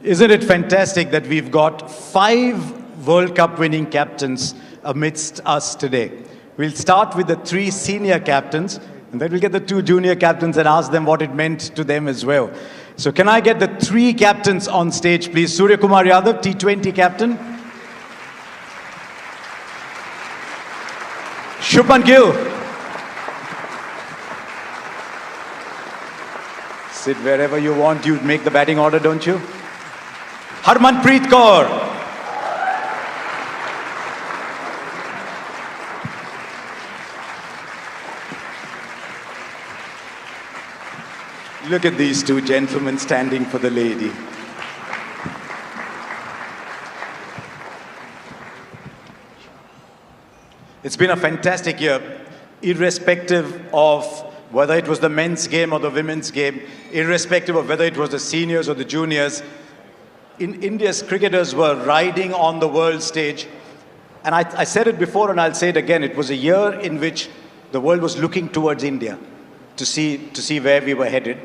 Isn't it fantastic that we've got 5 World Cup winning captains amidst us today? We'll start with the 3 senior captains, and then we'll get the 2 junior captains and ask them what it meant to them as well. So can I get the 3 captains on stage, please? Surya Kumar Yadav, T20 captain. Shubham Gill. Sit wherever you want. You make the batting order, don't you? Harmanpreet Kaur. Look at these 2 gentlemen standing for the lady. It's been a fantastic year, irrespective of whether it was the men's game or the women's game, irrespective of whether it was the seniors or the juniors. India's cricketers were riding on the world stage. And I said it before and I'll say it again. It was a year in which the world was looking towards India to see where we were headed.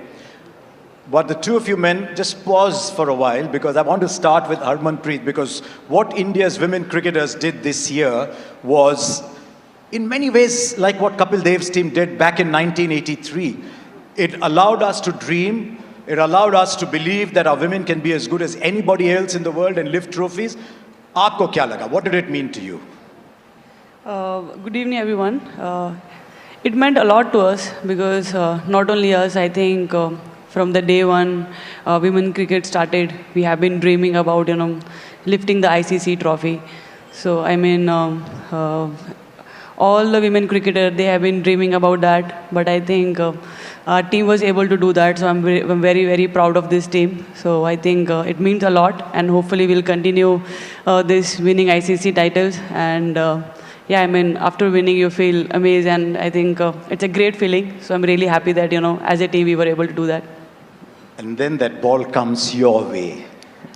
But the 2 of you men, just pause for a while, because I want to start with Harmanpreet, because what India's women cricketers did this year was, in many ways, like what Kapil Dev's team did back in 1983. It allowed us to dream. It allowed us to believe that our women can be as good as anybody else in the world and lift trophies. Aapko kya laga? What did it mean to you? Good evening, everyone. It meant a lot to us because not only us, I think from the day one women cricket started, we have been dreaming about, lifting the ICC trophy. So, I mean, all the women cricketers, they have been dreaming about that. But I think our team was able to do that. So I'm very, very proud of this team. So I think it means a lot. And hopefully we'll continue this winning ICC titles. And yeah, I mean, after winning, you feel amazed. And I think it's a great feeling. So I'm really happy that, as a team, we were able to do that. And then that ball comes your way.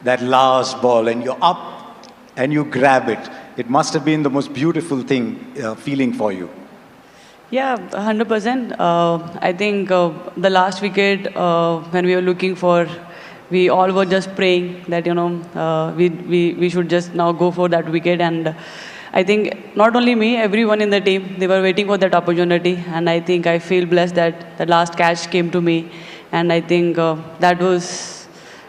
That last ball. And you're up and you grab it. It must have been the most beautiful feeling for you. Yeah, 100%. I think the last wicket, when we were looking for, we all were just praying that, we should just now go for that wicket. And I think not only me, everyone in the team, they were waiting for that opportunity. And I think I feel blessed that the last catch came to me. And I think that was,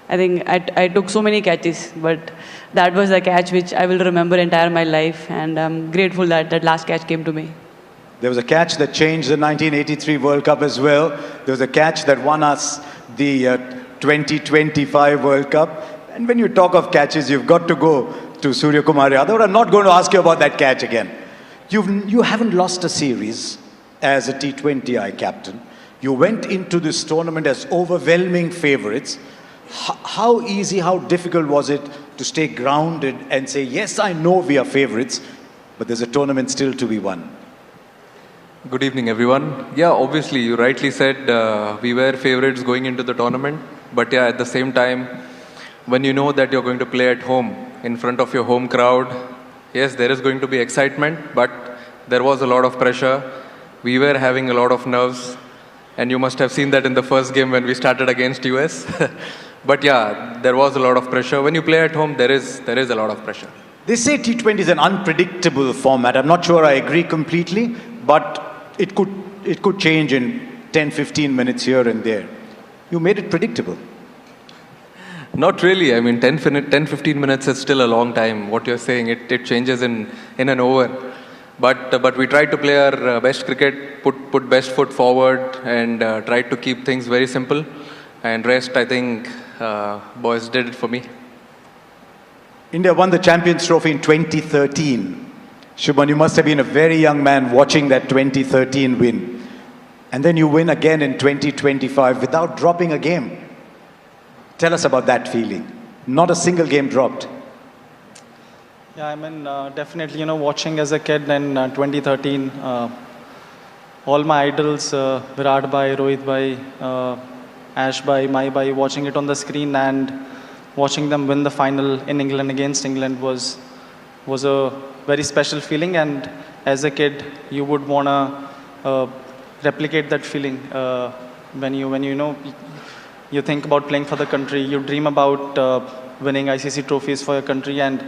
I took so many catches, but that was the catch which I will remember entire my life. And I'm grateful that that last catch came to me. There was a catch that changed the 1983 World Cup as well. There was a catch that won us the 2025 World Cup. And when you talk of catches, you've got to go to Surya Kumar Yadav. I'm not going to ask you about that catch again. You haven't lost a series as a T20I captain. You went into this tournament as overwhelming favourites. How easy, how difficult was it to stay grounded and say, yes, I know we are favourites, but there's a tournament still to be won? Good evening, everyone. Yeah, obviously, you rightly said we were favourites going into the tournament. But yeah, at the same time, when you know that you're going to play at home in front of your home crowd, yes, there is going to be excitement, but there was a lot of pressure. We were having a lot of nerves. And you must have seen that in the first game when we started against US. But yeah, there was a lot of pressure. When you play at home, there is a lot of pressure. They say T20 is an unpredictable format. I'm not sure I agree completely, but it could change in 10, 15 minutes here and there. You made it predictable. Not really. I mean, 10, 15 minutes is still a long time. What you're saying, it changes in an over. But we tried to play our best cricket, put best foot forward, and tried to keep things very simple. And rest, I think, boys did it for me. India won the Champions Trophy in 2013. Shubham, you must have been a very young man watching that 2013 win. And then you win again in 2025 without dropping a game. Tell us about that feeling. Not a single game dropped. Yeah, I mean, definitely, watching as a kid in 2013, all my idols, Virat Bhai, Rohit Bhai, Ash Bhai, Mai Bhai, watching it on the screen and watching them win the final in England against England was a very special feeling. And as a kid, you would want to replicate that feeling when you you think about playing for the country, you dream about winning ICC trophies for your country, and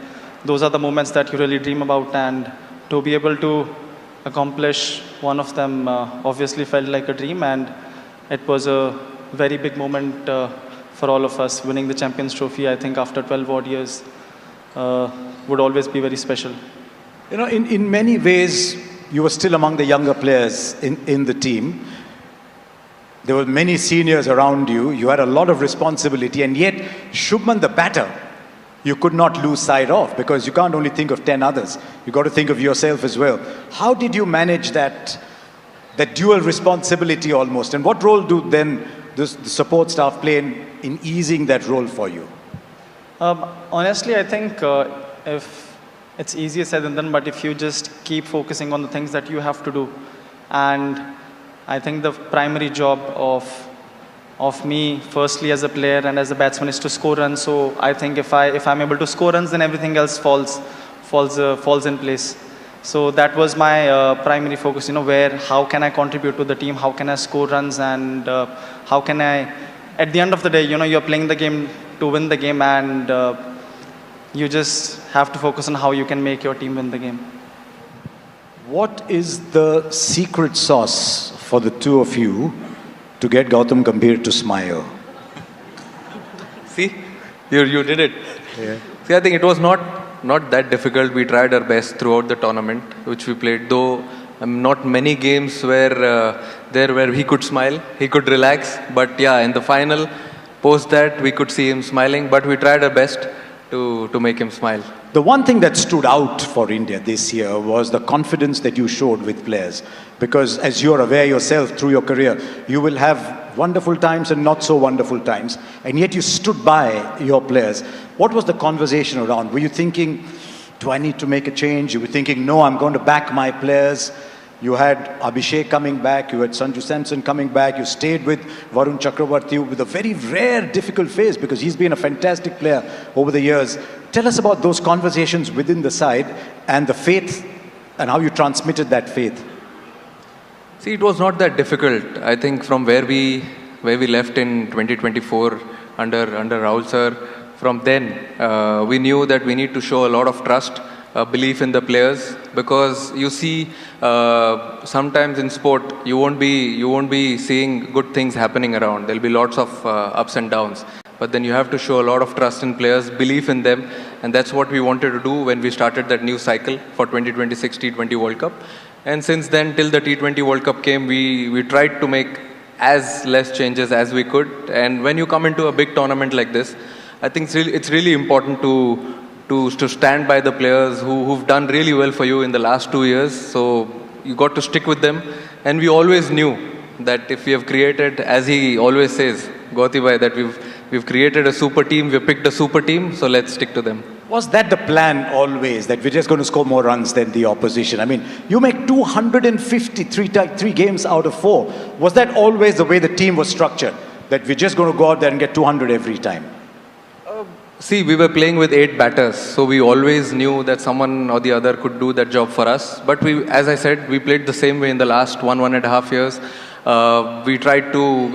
those are the moments that you really dream about. And to be able to accomplish one of them obviously felt like a dream, and it was a very big moment for all of us. Winning the Champions Trophy, I think after 12 odd years, would always be very special. You know, in many ways, you were still among the younger players in the team. There were many seniors around you. You had a lot of responsibility, and yet Shubman, the batter, you could not lose sight of, because you can't only think of 10 others. You got to think of yourself as well. How did you manage that dual responsibility almost? And what role do then the support staff play in easing that role for you? Honestly, I think if it's easier said than done, but if you just keep focusing on the things that you have to do, and I think the primary job of me, firstly as a player and as a batsman, is to score runs. So I think if I'm able to score runs, then everything else falls in place. So that was my primary focus. You know, how can I contribute to the team? How can I score runs? And how can I, at the end of the day, you know, you're playing the game to win the game, and you just have to focus on how you can make your team win the game. What is the secret sauce for the two of you to get Gautam Gambhir to smile? See, you did it. Yeah. See, I think it was not that difficult. We tried our best throughout the tournament, which we played. Though not many games where he could smile, he could relax. But yeah, in the final, post that, we could see him smiling. But we tried our best to make him smile. The one thing that stood out for India this year was the confidence that you showed with players. Because as you're aware yourself through your career, you will have wonderful times and not so wonderful times. And yet you stood by your players. What was the conversation around? Were you thinking, do I need to make a change? You were thinking, no, I'm going to back my players. You had Abhishek coming back, you had Sanju Samson coming back, you stayed with Varun Chakravarti with a very rare, difficult phase, because he's been a fantastic player over the years. Tell us about those conversations within the side and the faith, and how you transmitted that faith. See, it was not that difficult. I think from where we left in 2024 under Rahul sir, from then we knew that we need to show a lot of trust, belief in the players, because you see sometimes in sport you won't be seeing good things happening around. There'll be lots of ups and downs, but then you have to show a lot of trust in players, belief in them, and that's what we wanted to do when we started that new cycle for 2026 T20 World Cup. And since then, till the T20 World Cup came, we tried to make as less changes as we could. And when you come into a big tournament like this, I think it's really important to stand by the players who've done really well for you in the last 2 years. So you got to stick with them. And we always knew that if we have created, as he always says, Gauti bhai, that we've created a super team, we've picked a super team, so let's stick to them. Was that the plan always, that we're just going to score more runs than the opposition? I mean, you make 253 games out of 4. Was that always the way the team was structured, that we're just going to go out there and get 200 every time? See, we were playing with 8 batters, so we always knew that someone or the other could do that job for us. But as I said, we played the same way in the last 1.5 years. We tried to,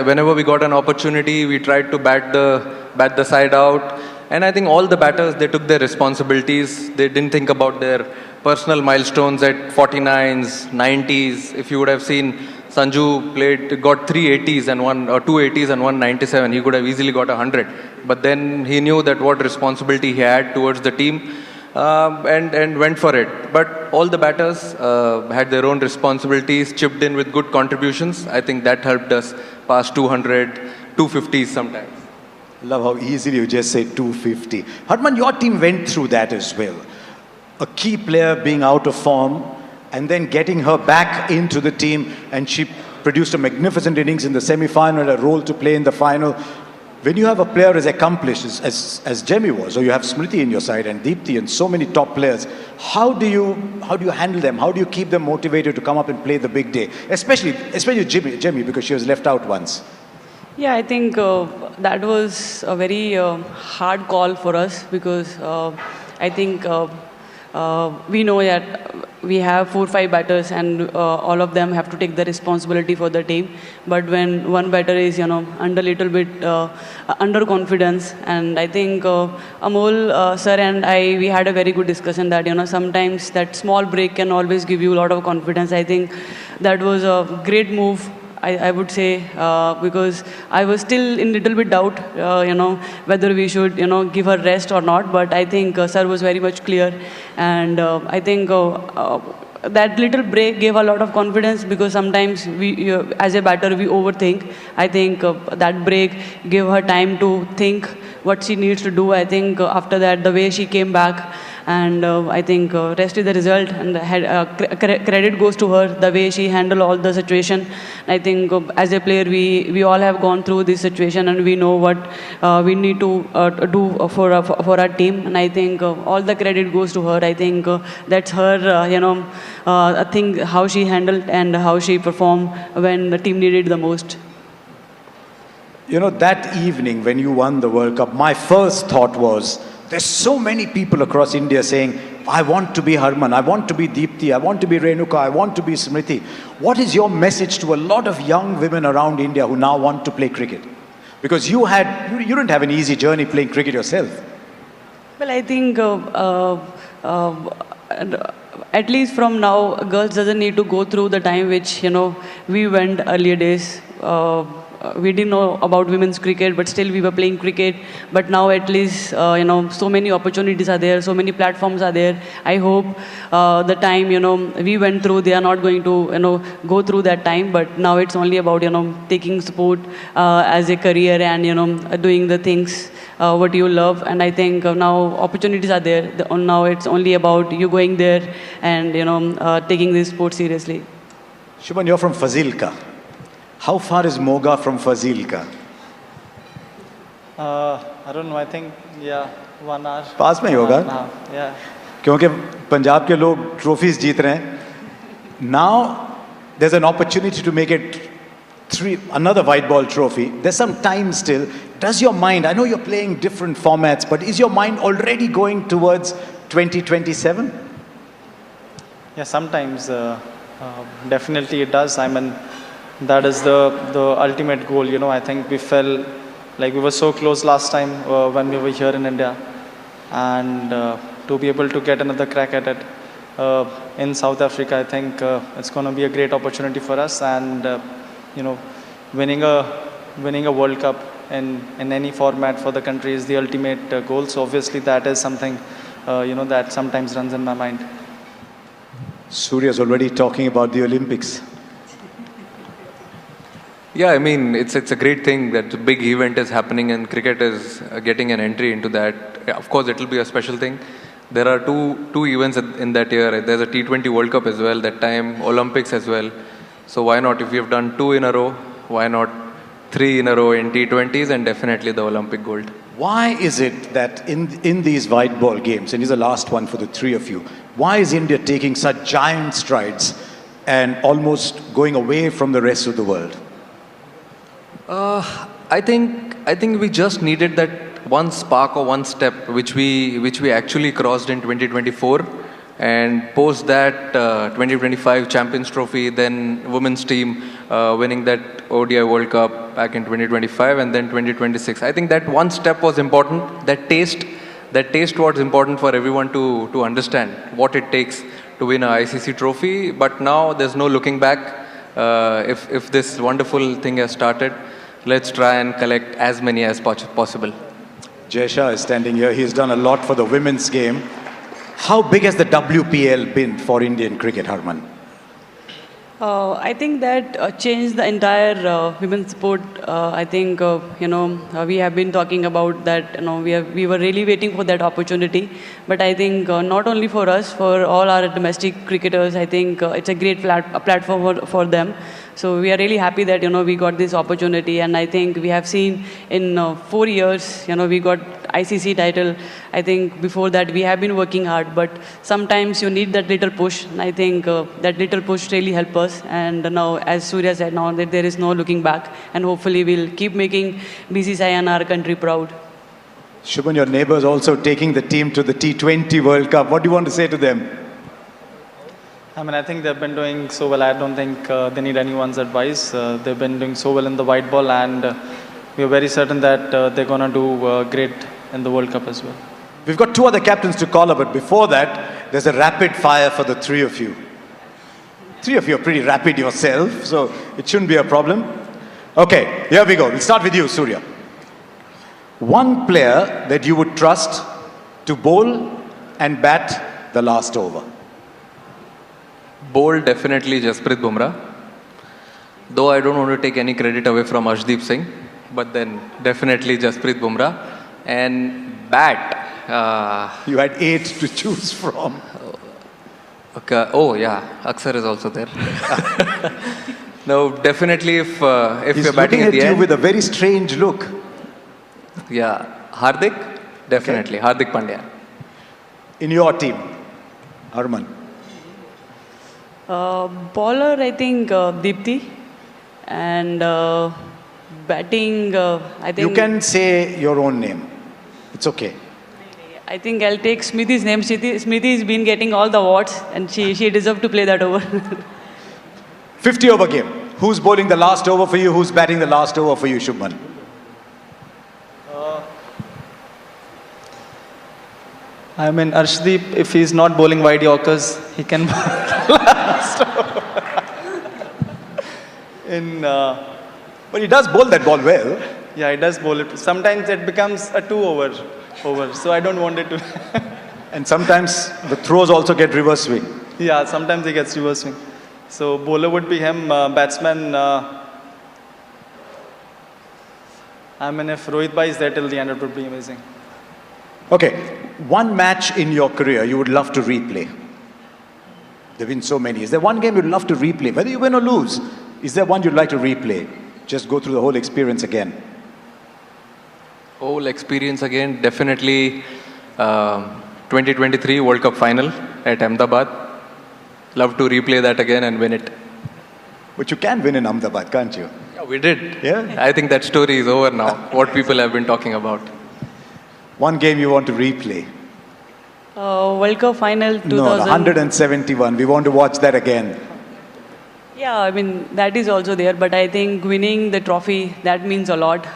whenever we got an opportunity, we tried to bat the side out. And I think all the batters, they took their responsibilities. They didn't think about their personal milestones at 49s, 90s. If you would have seen Sanju got 3 80s and 2 80s and 1 97, he could have easily got 100. But then he knew that what responsibility he had towards the team, and went for it. But all the batters had their own responsibilities, chipped in with good contributions. I think that helped us pass 200, 250s sometimes. Love how easily you just say 250. Harman, your team went through that as well. A key player being out of form and then getting her back into the team, and she produced a magnificent innings in the semi-final, a role to play in the final. When you have a player as accomplished as Jemmy was, or you have Smriti in your side and Deepthi and so many top players, how do you handle them? How do you keep them motivated to come up and play the big day? Especially Jemmy, because she was left out once. Yeah, I think that was a very hard call for us, because I think we know that we have 4-5 batters and all of them have to take the responsibility for the team. But when one batter is, under little bit under confidence, and I think Amol sir and I, we had a very good discussion that, sometimes that small break can always give you a lot of confidence. I think that was a great move. I would say, because I was still in little bit doubt, whether we should, give her rest or not. But I think sir was very much clear, and I think that little break gave a lot of confidence, because sometimes we, as a batter, we overthink. I think that break gave her time to think what she needs to do. I think after that, the way she came back, and I think rest is the result, and credit goes to her, the way she handled all the situation. I think as a player, we all have gone through this situation, and we know what we need to do for our team. And I think all the credit goes to her. I think that's her, I think how she handled and how she performed when the team needed the most. That evening when you won the World Cup, my first thought was, there's so many people across India saying, I want to be Harman, I want to be Deepti, I want to be Renuka, I want to be Smriti. What is your message to a lot of young women around India who now want to play cricket? Because you didn't have an easy journey playing cricket yourself. Well, I think at least from now, girls doesn't need to go through the time which, we went earlier days. We didn't know about women's cricket, but still we were playing cricket. But now at least, so many opportunities are there, so many platforms are there. I hope the time, we went through, they are not going to, go through that time. But now it's only about, taking sport as a career and, doing the things what you love. And I think now opportunities are there. Now it's only about you going there and, taking this sport seriously. Shubham, you're from Fazilka. How far is Moga from Fazilka? I don't know, I think, 1 hour. पास में ही होगा? Yeah. क्योंकि पंजाब के लोग trophies जीत रहे हैं. Now there's an opportunity to make it another white ball trophy. There's some time still. Does your mind, I know you're playing different formats, but is your mind already going towards 2027? Yeah, sometimes definitely it does. I mean, that is the ultimate goal. I think we felt like we were so close last time when we were here in India, and to be able to get another crack at it in South Africa, I think it's going to be a great opportunity for us. And winning a World Cup in any format for the country is the ultimate goal. So obviously that is something that sometimes runs in my mind. Surya's already talking about the Olympics. Yeah, I mean, it's a great thing that the big event is happening and cricket is getting an entry into that. Yeah, of course, it will be a special thing. There are two events in that year. There's a T20 World Cup as well, that time Olympics as well. So why not, if we have done 2 in a row, why not 3 in a row in T20s and definitely the Olympic gold. Why is it that in these white ball games, and here's the last one for the three of you, why is India taking such giant strides and almost going away from the rest of the world? I think we just needed that one spark or one step which we actually crossed in 2024, and post that 2025 Champions Trophy, then women's team winning that ODI World Cup back in 2025, and then 2026. I think that one step was important. That taste was important for everyone to understand what it takes to win a ICC trophy. But now there's no looking back. If this wonderful thing has started, let's try and collect as many as possible. Jaysha is standing here. He's done a lot for the women's game. How big has the WPL been for Indian cricket, Harman? I think that changed the entire women's sport. I think, we have been talking about that, we were really waiting for that opportunity. But I think not only for us, for all our domestic cricketers, I think it's a great platform for them. So we are really happy that, we got this opportunity. And I think we have seen in 4 years, we got ICC title. I think before that we have been working hard, but sometimes you need that little push. And I think that little push really helped us. And now, as Surya said, now that there is no looking back. And hopefully we'll keep making BCCI and our country proud. Shubham, your neighbours also taking the team to the T20 World Cup. What do you want to say to them? I mean, I think they've been doing so well. I don't think they need anyone's advice. They've been doing so well in the white ball, and we're very certain that they're going to do great in the World Cup as well. We've got two other captains to call up, but before that, there's a rapid fire for the three of you. Three of you are pretty rapid yourself, so it shouldn't be a problem. Okay, here we go. We'll start with you, Surya. One player that you would trust to bowl and bat the last over. Bowl, definitely Jasprit Bumrah. Though I don't want to take any credit away from Arshdeep Singh, but then definitely Jasprit Bumrah. And bat. You had 8 to choose from. Okay. Oh yeah, Aksar is also there. No, definitely if He's you're batting looking at the you end. with a very strange look. Yeah, Hardik, definitely. Okay. Hardik Pandya. In your team, Harman. Bowler, I think Deepthi. And batting, I think... You can say your own name. It's okay. I think I'll take Smriti's name. Smriti's been getting all the awards and she deserves to play that over. 50 over game. Who's bowling the last over for you? Who's batting the last over for you, Shubham? I mean, Arshdeep, if he's not bowling wide Yorkers, he can bowl the last over. But he does bowl that ball well. Yeah, he does bowl it. Sometimes it becomes a 2 over, so I don't want it to. And sometimes the throws also get reverse swing. Yeah, sometimes he gets reverse swing. So bowler would be him, batsman. I mean, if Rohit Bhai is there till the end, it would be amazing. Okay, one match in your career you would love to replay. There have been so many. Is there one game you'd love to replay? Whether you win or lose, is there one you'd like to replay? Just go through the whole experience again. Whole experience again, definitely 2023 World Cup final at Ahmedabad. Love to replay that again and win it. But you can win in Ahmedabad, can't you? Yeah, we did. Yeah? I think that story is over now, what people have been talking about. One game you want to replay? World Cup final 2000. No, the 171. We want to watch that again. Yeah, I mean, that is also there, but I think winning the trophy, that means a lot.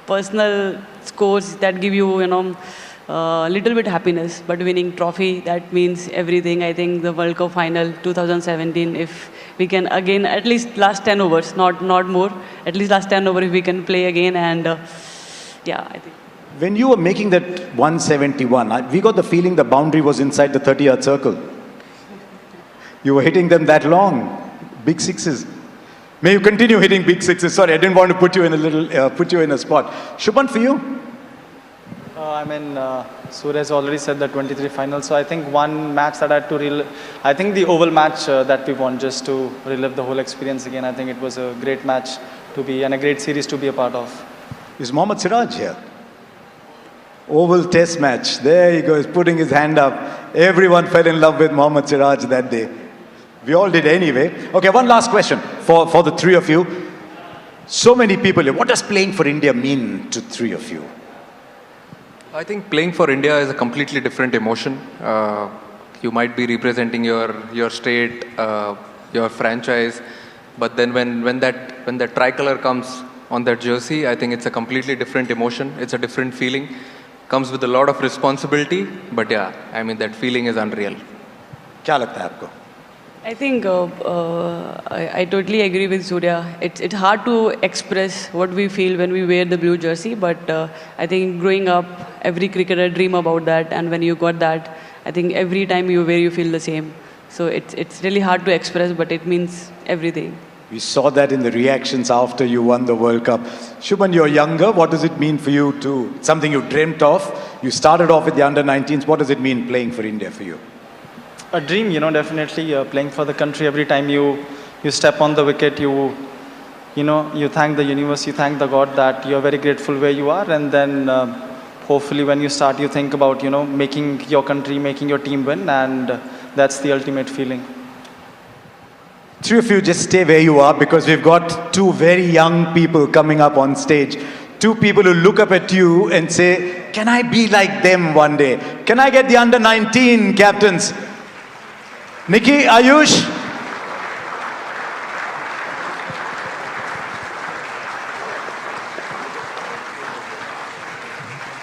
Personal scores that give you, little bit happiness, but winning trophy, that means everything. I think the World Cup final 2017, if we can again, at least last 10 overs, not more, at least last 10 overs if we can play again, and yeah, I think. When you were making that 171, we got the feeling the boundary was inside the 30-yard circle. You were hitting them that long. Big sixes. May you continue hitting big sixes. Sorry, I didn't want to put you in a spot. Shubham, for you? I mean, Surya has already said the 23 final. So I think one match that I had to relive, I think the Oval match that we won, just to relive the whole experience again. I think it was a great match to be, and a great series to be a part of. Is Mohammad Siraj here? Oval test match. There he goes, putting his hand up. Everyone fell in love with Mohammad Siraj that day. We all did anyway. Okay, one last question for the three of you. So many people here. What does playing for India mean to three of you? I think playing for India is a completely different emotion. You might be representing your state, your franchise, but then when that tricolor comes on that jersey, I think it's a completely different emotion. It's a different feeling. Comes with a lot of responsibility, but yeah, I mean that feeling is unreal. क्या लगता है आपको? I think I totally agree with Surya. It's hard to express what we feel when we wear the blue jersey, but I think growing up, every cricketer dream about that, and when you got that, I think every time you wear, you feel the same. So it's really hard to express, but it means everything. We saw that in the reactions after you won the World Cup. Shubham, you're younger. What does it mean for you to, something you dreamt of? You started off with the under-19s. What does it mean playing for India for you? A dream, definitely playing for the country. Every time you step on the wicket, you thank the universe, you thank the God that you're very grateful where you are, and then hopefully when you start, you think about making your country, making your team win, and that's the ultimate feeling. Three of you just stay where you are because we've got two very young people coming up on stage. Two people who look up at you and say, can I be like them one day? Can I get the under 19 captains? Niki, Ayush?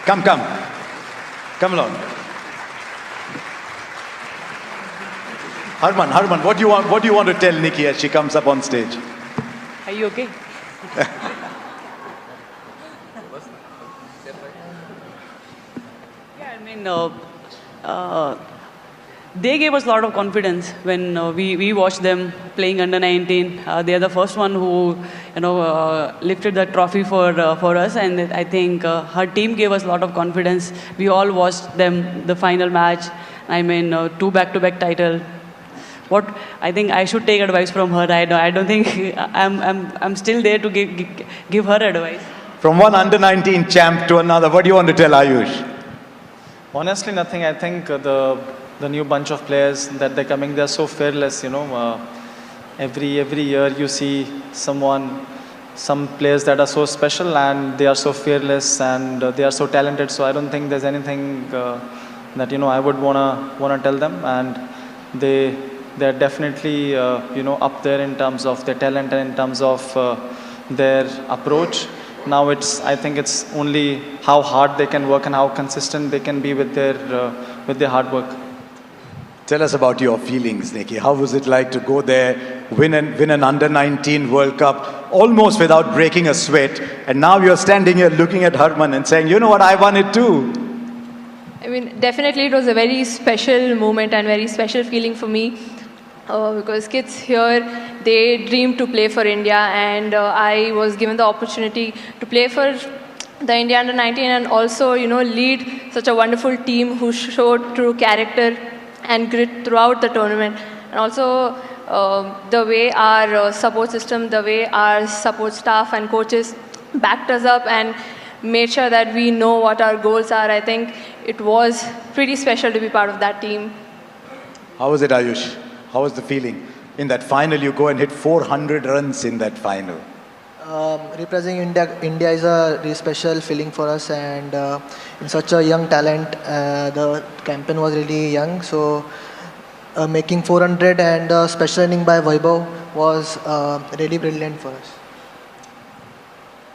Come. Come along. Harman, what do you want to tell Niki as she comes up on stage? Are you okay? Yeah, I mean, they gave us a lot of confidence when we watched them playing under 19. They are the first one who, lifted the trophy for us, and I think her team gave us a lot of confidence. We all watched them the final match. I mean, 2 back-to-back title. I think I should take advice from her. I don't think I'm still there to give her advice. From one under 19 champ to another, what do you want to tell Ayush? Honestly, nothing. I think the new bunch of players that they're coming, they're so fearless. Every year you see some players that are so special and they are so fearless and they are so talented. So I don't think there's anything that I would wanna tell them, and they're definitely up there in terms of their talent and in terms of their approach. Now I think it's only how hard they can work and how consistent they can be with their hard work. Tell us about your feelings, Niki. How was it like to go there, win an under 19 World Cup, almost without breaking a sweat, and now you're standing here looking at Harman and saying, you know what, I won it too. I mean, definitely it was a very special moment and very special feeling for me. Because kids here, they dream to play for India, and I was given the opportunity to play for the India under 19 and also, lead such a wonderful team who showed true character and grit throughout the tournament. And also the way our support system, the way our support staff and coaches backed us up and made sure that we know what our goals are. I think it was pretty special to be part of that team. How was it, Ayush? How was the feeling? In that final, you go and hit 400 runs in that final. Representing India is a really special feeling for us, and in such a young talent, the campaign was really young. So making 400 and special inning by Vaibhav was really brilliant for us.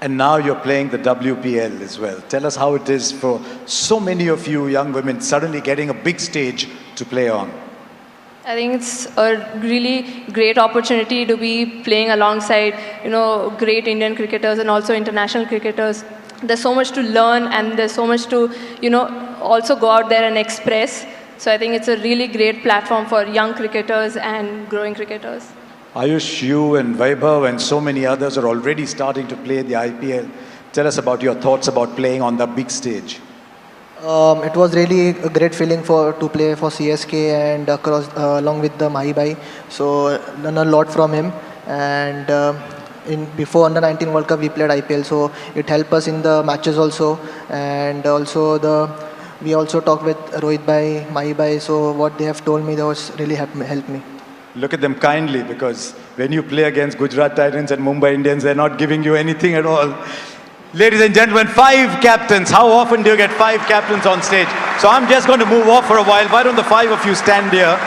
And now you're playing the WPL as well. Tell us how it is for so many of you young women suddenly getting a big stage to play on. I think it's a really great opportunity to be playing alongside, great Indian cricketers and also international cricketers. There's so much to learn and there's so much to, also go out there and express. So I think it's a really great platform for young cricketers and growing cricketers. Ayush, you and Vaibhav and so many others are already starting to play the IPL. Tell us about your thoughts about playing on the big stage. It was really a great feeling to play for CSK and along with the Mahi Bhai. So learned a lot from him. And before under 19 World Cup we played IPL, so it helped us in the matches also. And also we also talked with Rohit Bhai, Mahi Bhai. So what they have told me, that was really helped me. Look at them kindly, because when you play against Gujarat Titans and Mumbai Indians, they're not giving you anything at all. Ladies and gentlemen, 5 captains. How often do you get 5 captains on stage? So I'm just going to move off for a while. Why don't the 5 of you stand here?